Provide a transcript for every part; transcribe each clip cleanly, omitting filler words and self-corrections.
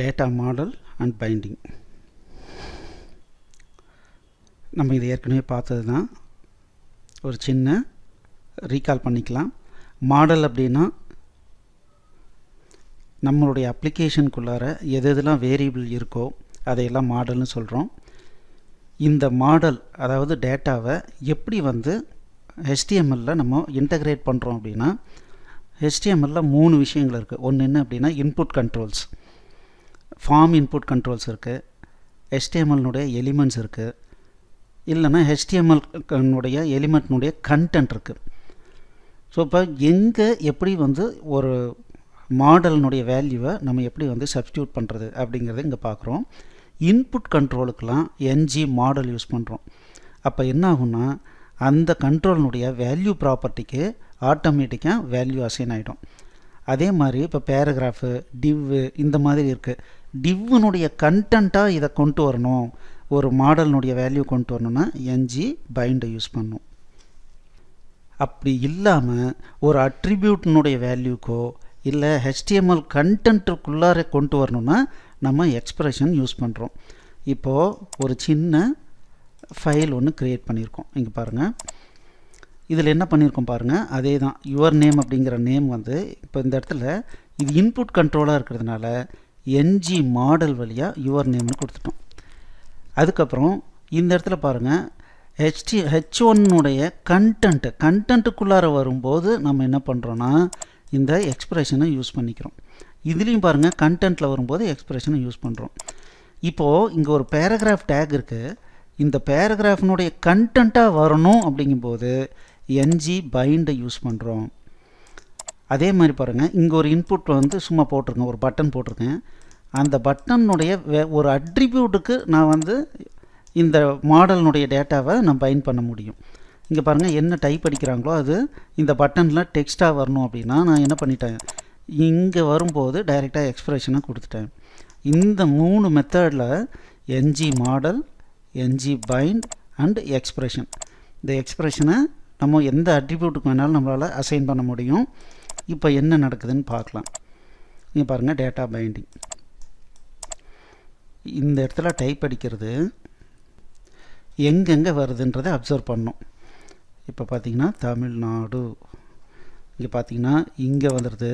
Data model and binding. நம்ம இது ஏற்கனவே பார்த்தது தான். ஒரு சின்ன ரீகால் பண்ணிக்கலாம். மாடல் அப்படின்னா நம்மளுடைய அப்ளிகேஷனுக்குள்ளார எதெல்லாம் வேரியபிள் இருக்கோ அதையெல்லாம் மாடல்னு சொல்கிறோம். இந்த மாடல் அதாவது டேட்டாவை எப்படி HTMLல நம்ம இன்டகிரேட் பண்ணுறோம் அப்படின்னா, HTMLல 3 விஷயங்கள் இருக்குது. ஒன்று என்ன அப்படின்னா input controls, form input controls இருக்குது, HTMLனுடைய எலிமெண்ட்ஸ் இருக்குது, இல்லைன்னா HTMLனுடைய எலிமெண்ட்னுடைய கண்டென்ட் இருக்குது. ஸோ இப்போ எங்கே எப்படி ஒரு மாடல்னுடைய வேல்யூவை நம்ம எப்படி சப்ஸ்டியூட் பண்ணுறது அப்படிங்கிறத இங்கே பார்க்குறோம். இன்புட் கண்ட்ரோலுக்கெலாம் ng மாடல் யூஸ் பண்ணுறோம். அப்போ என்ன ஆகும்னா அந்த கண்ட்ரோலினுடைய வேல்யூ ப்ராப்பர்ட்டிக்கு ஆட்டோமேட்டிக்காக வேல்யூ அசைன் ஆகிடும். அதே மாதிரி இப்போ பேராகிராஃபு, டிவ்வு இந்த மாதிரி இருக்குது. டிவ்னுடைய கண்டென்ட்டாக இதை கொண்டு வரணும், ஒரு மாடல்னுடைய வேல்யூ கொண்டு வரணும்னா ng பைண்டை யூஸ் பண்ணணும். அப்படி இல்லாமல் ஒரு அட்ரிபியூட்னுடைய வேல்யூக்கோ இல்லை HTML கண்டென்ட்டுக்குள்ளார கொண்டு வரணும்னா நம்ம எக்ஸ்பிரஷன் யூஸ் பண்ணுறோம். இப்போது ஒரு சின்ன ஃபைல் ஒன்று க்ரியேட் பண்ணியிருக்கோம். இங்கே பாருங்கள், இதில் என்ன பண்ணியிருக்கோம் பாருங்கள், அதே தான் யுவர் நேம் அப்படிங்கிற நேம் இப்போ இந்த இடத்துல இது இன்புட் கண்ட்ரோலாக இருக்கிறதுனால ng மாடல் வழியாக யுவர் நேம்னு கொடுத்துட்டோம். அதுக்கப்புறம் இந்த இடத்துல பாருங்கள் H1னுடைய கண்டென்ட்டுக்குள்ளார வரும்போது நம்ம என்ன பண்ணுறோன்னா இந்த எக்ஸ்பிரஷனை யூஸ் பண்ணிக்கிறோம். இதுலேயும் பாருங்கள் கண்டென்ட்டில் வரும்போது எக்ஸ்பிரஷனை யூஸ் பண்ணுறோம். இப்போது இங்கே ஒரு பேராகிராஃப் டேக் இருக்குது. இந்த பேராகிராஃபினுடைய கண்டென்ட்டாக வரணும் அப்படிங்கும்போது ng பைண்டை யூஸ் பண்ணுறோம். அதே மாதிரி பாருங்கள் இங்கே ஒரு இன்புட் சும்மா போட்டிருக்கேன், ஒரு பட்டன் போட்டிருக்கேன். அந்த பட்டனுடைய ஒரு அட்ரிபியூட்டுக்கு நான் இந்த மாடலினுடைய டேட்டாவை நான் பைண்ட் பண்ண முடியும். இங்கே பாருங்கள் என்ன டைப் அடிக்கிறாங்களோ அது இந்த பட்டனில் டெக்ஸ்ட்டாக வரணும் அப்படின்னா நான் என்ன பண்ணிட்டேன், இங்கே வரும்போது டைரெக்டாக எக்ஸ்பிரஷனை கொடுத்துட்டேன். இந்த 3 மெத்தடில் ng model, ng bind and expression. இந்த எக்ஸ்பிரஷனை நம்ம எந்த அட்ரிபியூட்டுக்கு வேணாலும் நம்மளால் அசைன் பண்ண முடியும். இப்போ என்ன நடக்குதுன்னு பார்க்கலாம். இங்கே பாருங்கள் டேட்டா பைண்டிங். இந்த இடத்துல டைப் அடிக்கிறது எங்கெங்கே வருதுன்றதை அப்சர்வ் பண்ணோம். இப்போ பார்த்திங்கன்னா தமிழ்நாடு, இங்கே பார்த்திங்கன்னா இங்கே வந்துடுது,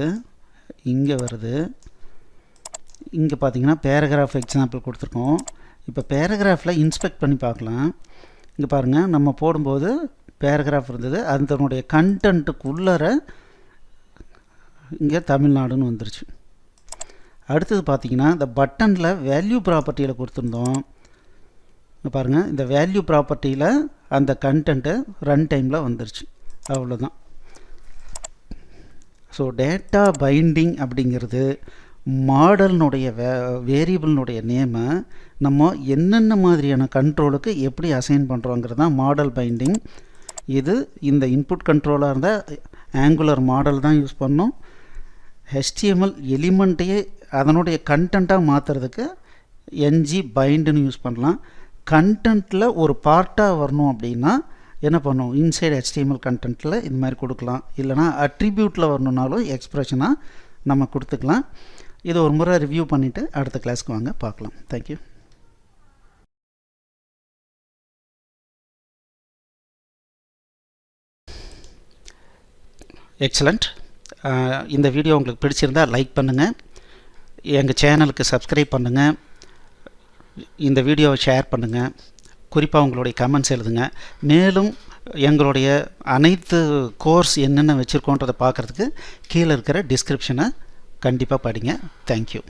இங்கே வருது. இங்கே பார்த்திங்கன்னா பேராகிராஃப் எக்ஸாம்பிள் கொடுத்துருக்கோம். இப்போ பேராகிராஃபில் இன்ஸ்பெக்ட் பண்ணி பார்க்கலாம். இங்கே பாருங்கள் நம்ம போடும்போது பேராகிராஃப் இருந்தது, அதனுடைய கண்டென்ட்டுக்குள்ளர இங்கே தமிழ்நாடுன்னு வந்துருச்சு. அடுத்தது பார்த்திங்கன்னா இந்த பட்டனில் வேல்யூ ப்ராப்பர்ட்டியில் கொடுத்துருந்தோம். இங்கே பாருங்கள் இந்த வேல்யூ ப்ராப்பர்ட்டியில் அந்த கண்டென்ட்டு ரன் டைமில் வந்துருச்சு. அவ்வளோதான். ஸோ டேட்டா பைண்டிங் அப்படிங்கிறது மாடல்னுடைய வேரியபிள்னுடைய நேமை நம்ம என்னென்ன மாதிரியான கண்ட்ரோலுக்கு எப்படி அசைன் பண்ணுறோங்கிறது தான் மாடல் பைண்டிங். இது இந்த இன்புட் கண்ட்ரோலாக இருந்தால் ஆங்குலர் மாடல் தான் யூஸ் பண்ணோம். HTML எலிமெண்ட்டையே அதனுடைய கண்டென்ட்டாக மாற்றுறதுக்கு ng பைண்டுன்னு யூஸ் பண்ணலாம். கண்டென்ட்டில் ஒரு பார்ட்டாக வரணும் அப்படின்னா என்ன பண்ணும், இன்சைட் HTML கண்டென்ட்டில் இந்த மாதிரி கொடுக்கலாம். இல்லைனா அட்ரிபியூட்டில் வரணுன்னாலும் எக்ஸ்பிரஷனாக நம்ம கொடுத்துக்கலாம். இதை ஒரு முறை ரிவ்யூ பண்ணிவிட்டு அடுத்த கிளாஸ்க்கு வாங்க பார்க்கலாம். தேங்க்யூ. எக்ஸலண்ட். இந்த வீடியோ உங்களுக்கு பிடிச்சிருந்தால் லைக் பண்ணுங்கள், எங்கள் சேனலுக்கு சப்ஸ்கிரைப் பண்ணுங்கள், இந்த வீடியோவை ஷேர் பண்ணுங்கள், குறிப்பாக உங்களுடைய கமெண்ட்ஸ் எழுதுங்க. மேலும் எங்களுடைய அனைத்து கோர்ஸ் என்னென்ன வச்சுருக்கோன்றதை பார்க்குறதுக்கு கீழே இருக்கிற டிஸ்கிரிப்ஷனை கண்டிப்பாக படிங்க. தேங்க்யூ.